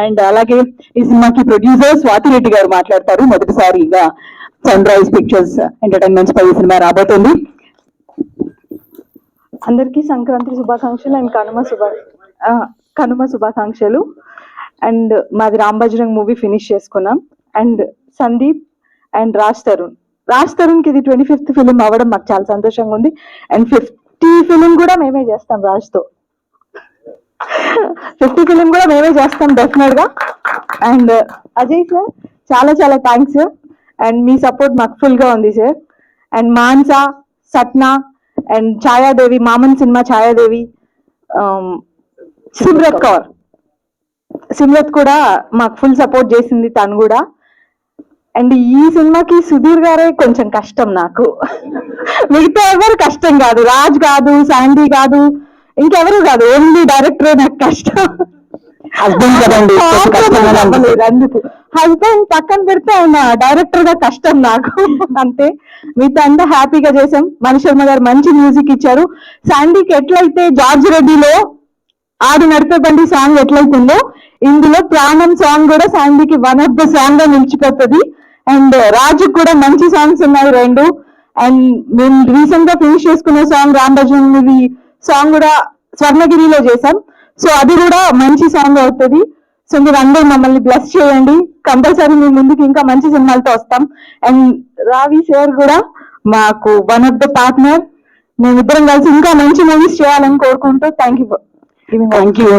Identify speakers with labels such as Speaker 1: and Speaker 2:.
Speaker 1: And అలాగే ఈ సినిమాకి ప్రొడ్యూసర్ స్వాతి రెడ్డి గారు మాట్లాడతారు. మొదటిసారిగా సన్ రైజ్ పిక్చర్స్ ఎంటర్టైన్మెంట్స్ పై ఈ సినిమా రాబోతుంది.
Speaker 2: అందరికీ సంక్రాంతి శుభాకాంక్షలు అండ్ కనుమ శుభాకాంక్షలు. అండ్ మాది రామ్ బజరంగ్ మూవీ ఫినిష్ చేసుకున్నాం. అండ్ సందీప్ అండ్ రాజ్ తరుణ్ కి ఇది 25th ఫిలిం అవ్వడం మాకు చాలా సంతోషంగా ఉంది. అండ్ 50 ఫిలిం కూడా మేమే చేస్తాం. రాజ్తో 50 ఫిలిం కూడా మేమే చేస్తాం డెఫినెట్ గా. అండ్ అజయ్ సార్ చాలా చాలా thanks sir. And me support మాకు ఫుల్ గా ఉంది sir. And Mansa, Satna and Chhaya Devi, మామన్ cinema Chhaya Devi, Simrat కూడా మాకు ఫుల్ సపోర్ట్ చేసింది తను కూడా. అండ్ ఈ సినిమాకి సుధీర్ గారే కొంచెం కష్టం నాకు. మిగతా ఎవరు కష్టం కాదు, రాజ్ కాదు, శాండీ కాదు, ఇంకెవరు కాదు, ఓన్లీ డైరెక్టరే నాకు కష్టం. అందుకు హస్బెండ్ పక్కన పెడితే ఆయన డైరెక్టర్ గా కష్టం నాకు అంతే. మిగతా అంతా హ్యాపీగా చేసాం. మణి శర్మ గారు మంచి మ్యూజిక్ ఇచ్చారు. శాండీకి ఎట్లయితే జార్జ్ రెడ్డిలో ఆడు నడిపే బండి సాంగ్ ఎట్లయితుందో ఇందులో ప్రాణం సాంగ్ కూడా శాండీకి వన్ ఆఫ్ ద సాంగ్ గా నిలిచిపోతుంది. అండ్ రాజు కూడా మంచి సాంగ్స్ ఉన్నాయి 2. అండ్ మేము రీసెంట్ గా ఫినిష్ చేసుకునే song Ram bhajan movie song కూడా స్వర్ణగిరిలో చేసాం. సో అది కూడా మంచి సాంగ్ అవుతుంది. సో మీరు అందరూ మమ్మల్ని బ్లెస్ చేయండి. కంపల్సరీ మీ ముందుకు ఇంకా మంచి సినిమాలతో వస్తాం. అండ్ రావి సార్ కూడా మాకు వన్ ఆఫ్ ద పార్ట్నర్. మేమిద్దరం కలిసి ఇంకా మంచి మూవీస్ చేయాలని కోరుకుంటూ థ్యాంక్ యూ.